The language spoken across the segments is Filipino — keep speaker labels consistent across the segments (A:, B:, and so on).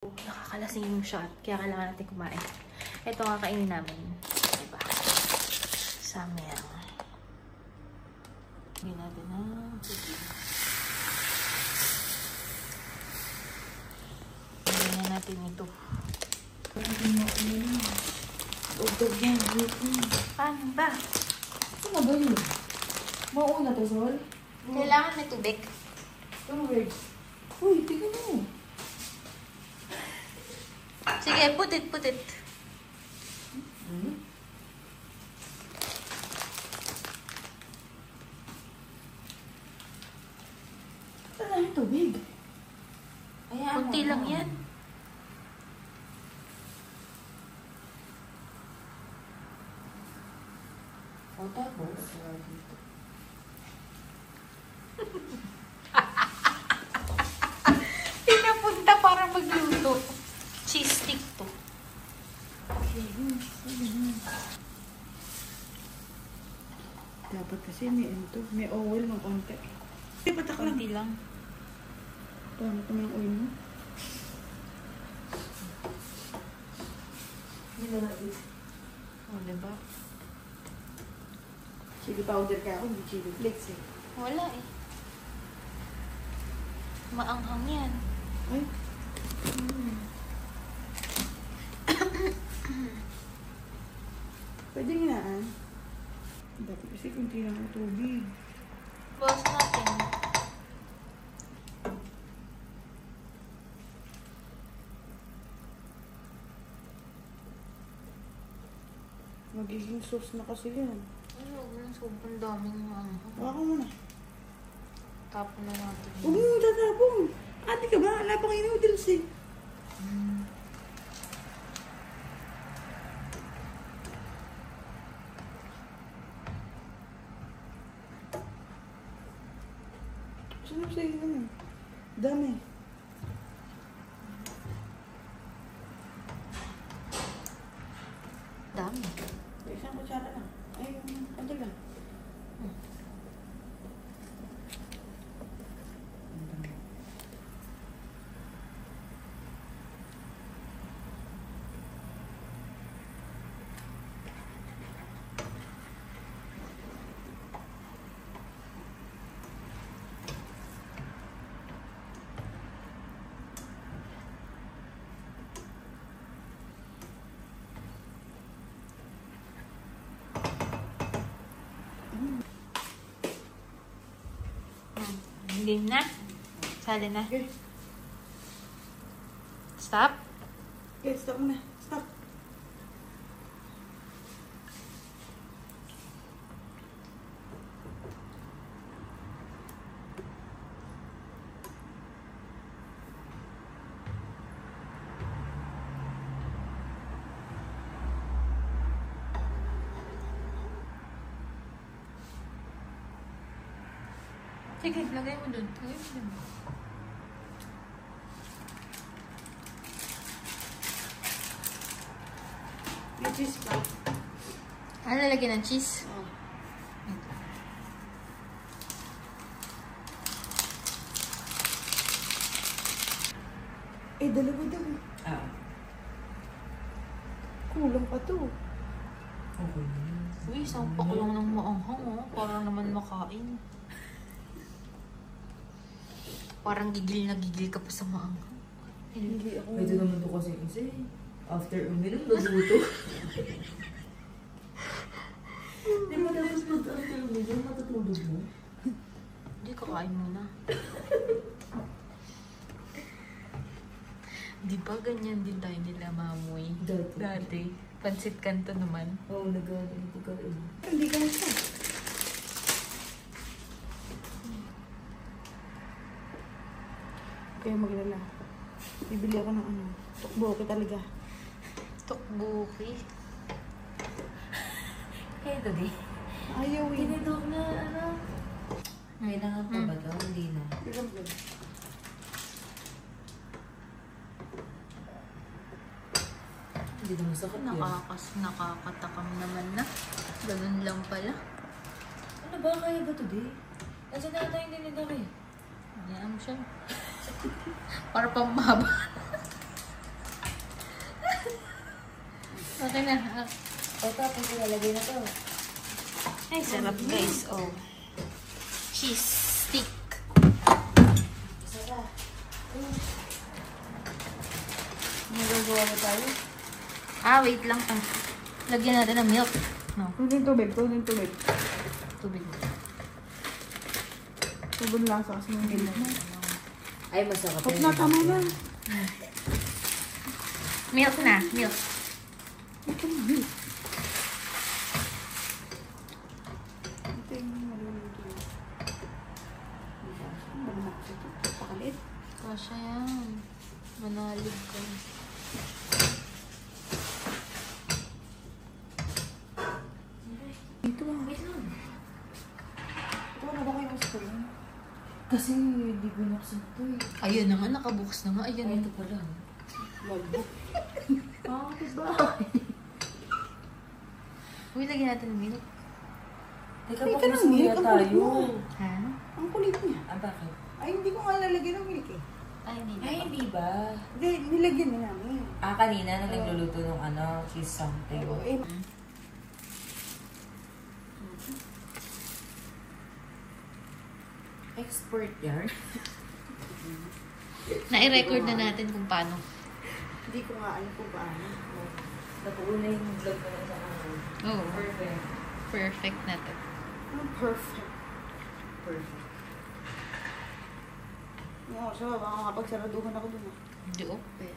A: Nakakalasing yung shot, kaya kailangan natin kumain. Ito ang kakainin namin. Diba? Summer. Hindi natin na. Ganyan natin ito.
B: Ugtog yan.
A: Paano ba?
B: Ano ba yun? Mauna to, Sol?
A: Kailangan may tubig.
B: Tubig. Uy, tingnan mo.
A: Sige, put it.
B: Wala yung tubig.
A: Kunti lang yan.
B: O, tapos, dito.
A: Pinapunta para magluto. Cheese stick to.
B: Dapat kasi may oil ng konti. Ay, patak lang.
A: Kunti lang.
B: Paano ito ng oil mo?
A: O, diba?
B: Chili powder ka ako, hindi chili flakes eh.
A: Wala eh. Maanghang yan.
B: Ay. Pwede nga. Dapat kasi kunti lang ang tubig.
A: Bawas natin.
B: Magiging sauce na kasi yan.
A: Ay, huwag lang sobrang daming maanghang.
B: Wala ka muna.
A: Tapon na natin.
B: Huwag mo tatapong. Ate ka ba? Wala pang noodles eh. Sino sa'yo naman? Dami.
A: Dami.
B: Isang kutsara lang. Ay, ano lang.
A: Game na. Sali na.
B: Okay.
A: Stop.
B: Okay, stop muna. Stop.
A: Sige, lagay mo dun. Lagay mo dun.
B: May cheese pa.
A: Ano lalagyan ng cheese?
B: Oh. Eh, dalawa daw. Kulang pa to.
C: Okay.
A: Uy, isang pakulang ng maanghang oh. Para naman makain. Parang gigil na gigil ka pa sa maanghang.
B: Hindi ako.
C: Pwede naman to kasi after uminom, naluto. Di ba tapos after uminom, matutulog mo?
A: Hindi, kakain muna. Di ba ganyan din tayo nila mamoy? Dati. Pansit kanto naman.
C: Oo, nag-ano ka rin.
B: Hindi ka nasa. Kaya maglala. Bibili ako ng ano. Tukboki talaga.
A: Tukbuki. Kaya ito di.
B: Ayaw eh.
C: Tinidog na ano? Kailangan pa ba daw? Hindi na.
B: Bigam ba?
C: Hindi na masakit yan.
A: Nakakatakam naman na. Ganun lang pala.
C: Ano ba? Kaya ba ito di? Nasaan na tayo dinidog eh?
A: Hayaan mo siya. Para pambaba. Okay na.
C: O tapos ilalagay na to.
A: Ay, sarap guys. Oh. Cheese stick.
C: Isa ka. Magagawa mo tayo?
A: Wait lang. Lagyan natin ng milk. No,
B: Tunin tubig, tunin tubig.
A: tubig.
B: Tubig lasa kasi yung milk mo.
C: Ay, masarap
B: Huwag na, tama na.
A: Milk na. Milk.
B: Ito na, milk. Ito yung maluluto. Malamak ito. Pakalit.
A: Kasha yan. Manalig ka.
B: Dito ah.
C: Wait lang.
B: Ito na ba kayo sa ito?
C: Kasi hindi binuksan to eh.
A: Ayun na nga. Nakabukas na nga.
C: Ay,
A: Ayan.
C: ito pala.
B: Lagbo. Diba?
A: Uy, lagyan natin ng milk.
C: Teka,
B: Ay,
C: baka
B: ka ng
C: masuya
B: milk, ang kulit
C: tayo.
B: mo.
A: Ha?
B: Ang kulit niya.
C: Ah, bakit?
B: Ay, hindi ko nga lalagyan ng milk eh.
A: Ay, hindi.
C: Ay, hindi ba?
B: Hindi, nilagyan na namin.
C: Ah, kanina na nagluluto ng cheese something.
B: Oo, eh.
C: Expert yarn?
A: Na-record na natin kung paano.
B: Hindi ko nga alam kung paano.
C: Napuuna yung vlog ko na sa
A: Oo.
C: Perfect.
A: Perfect na to.
B: Perfect.
C: Perfect.
B: Oo, so, baka makapagsaraduhan ako dun ah.
A: Hindi okay.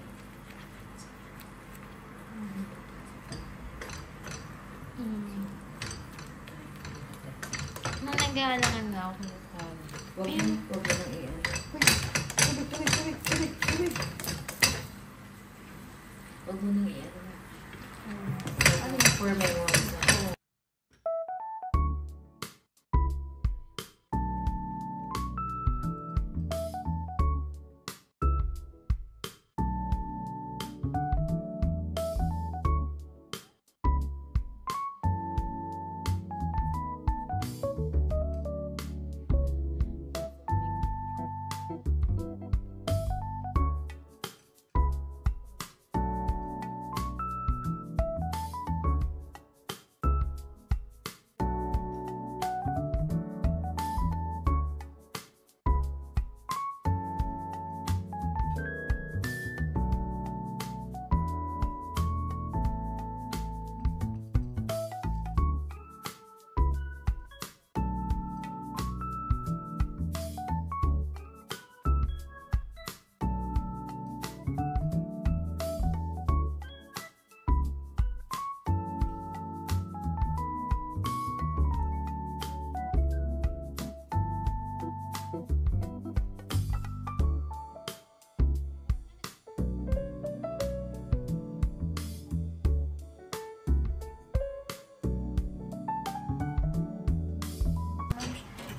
A: Nung nag-aalangan na ako ng
C: Huwag mo nang iyan.
B: Tubig, tubig, tubig, tubig, tubig.
C: Huwag mo nang iyan. Ano yung for my ones na?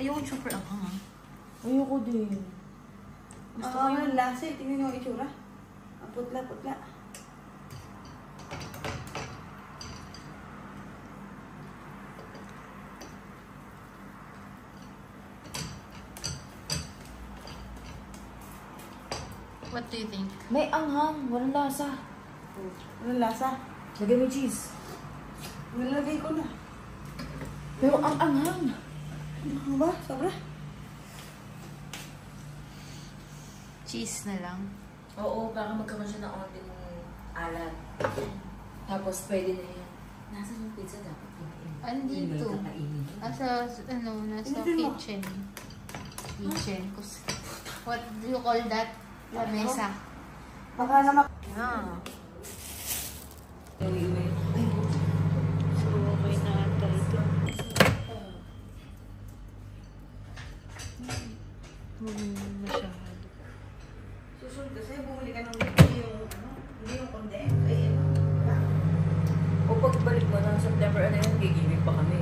A: Ayoko yung super anghang ah.
C: Ayoko din.
B: Gusto ko yung lasa eh. Tingnan niyo yung itsura. Ang putla-putla.
A: What do you think?
C: May anghang. Walang lasa.
B: Anong lasa?
C: Lagay mo cheese.
B: Nilagay ko na.
C: Pero ang anghang.
B: Ano ba? Sobra?
A: Cheese na lang.
C: Oo, para magkaroon siya ng onting alat. Tapos pwede na yan. Nasaan yung pizza dapat?
A: Andito. Nasa, nasa
B: Hindi mo.
A: kitchen. Kitchen. What do you call that? Lamesa.
B: Baka naman.
A: Ah.
C: Uwi-uwi.
A: So, okay na ata ito. Masyado.
B: Susunod kasi bumili ka ng hindi yung condense. Ay,
C: O pagbalik mo ng September, gigibig pa kami.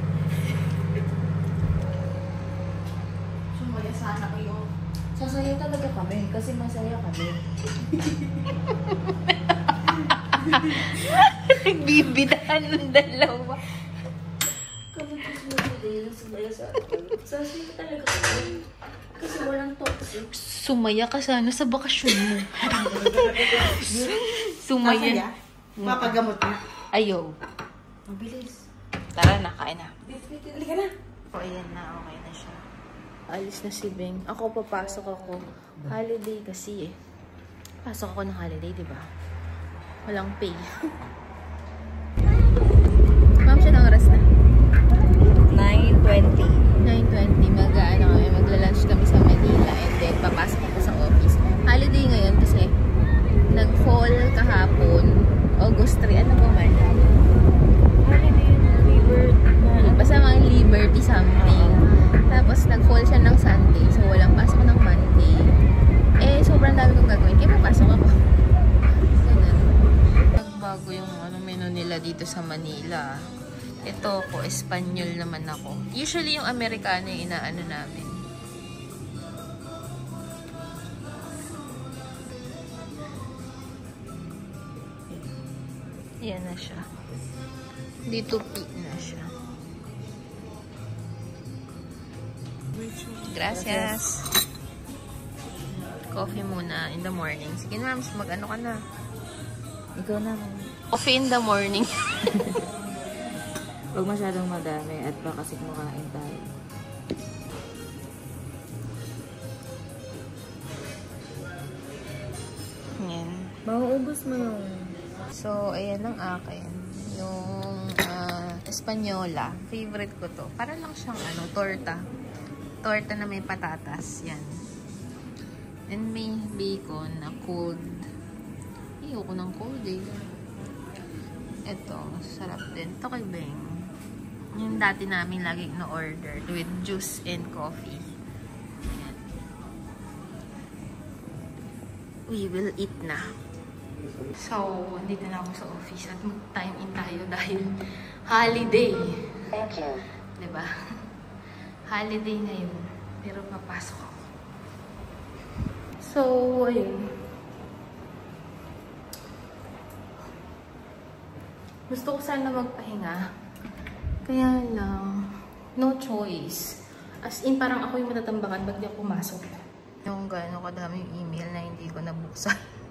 B: sumaya sana kayo.
C: Sasaya talaga kami kasi masaya kami.
A: Nagbibidahan ng dalawa.
C: Kapag susunod din, sumaya sa akin. Sasaya talaga kami. Kasi walang toxic.
A: Sumaya ka sana sa bakasyon mo. Sumaya.
B: Papagamot na.
A: Ayaw.
B: Mabilis.
A: Tara na, kain na.
B: Halika na.
A: O, ayan na. Okay na siya. Alis na si Beng. Ako, papasok ako. Holiday kasi eh. Pasok ako ng holiday, di ba? Walang pay. Ma'am, siya ng oras na.
C: 9:20.
A: 9:20. Magla-lunch kami sa Manila and then papasok ako sa office. Holiday ngayon kasi nag-fall kahapon. August 3. Ano ba man?
C: Holiday yun, Liberty.
A: Basta mga Liberty something. Tapos nag-fall siya ng Sunday. So walang pasok ng Monday. Eh, sobrang dami kong gagawin. Kaya papasok ako. Ganun. Nagbago yung menu nila dito sa Manila. Ito ko, Espanyol naman ako. Usually yung Amerikano yung inaano namin. Yan na siya. Dito peak na siya. Gracias. Coffee muna in the morning. Sige na, mag-ano ka na.
C: Ikaw na.
A: Coffee in the morning.
C: Huwag masyadong madami at baka kasi kumakain tayo.
A: Yan.
C: Mauubos mo yung...
A: So, ayan ang akin. Yung Espanyola. Favorite ko to. Para lang siyang torta. Torta na may patatas. Yan. And may bacon na cold. Ayoko ng cold eh. Ito, sarap din. Ito kay Beng. Yung dati namin lagi na-order with juice and coffee. Ayan. We will eat na. So, andito na ako sa office at mag-time in tayo dahil holiday.
C: Thank you.
A: Diba? Holiday ngayon. Pero papasok ako. So, ayun. Gusto ko sana magpahinga. Kaya lang, no choice. As in, parang ako yung matatambakan, ba't di ako pumasok? Yung gano'n kadaming email na hindi ko nabuksan.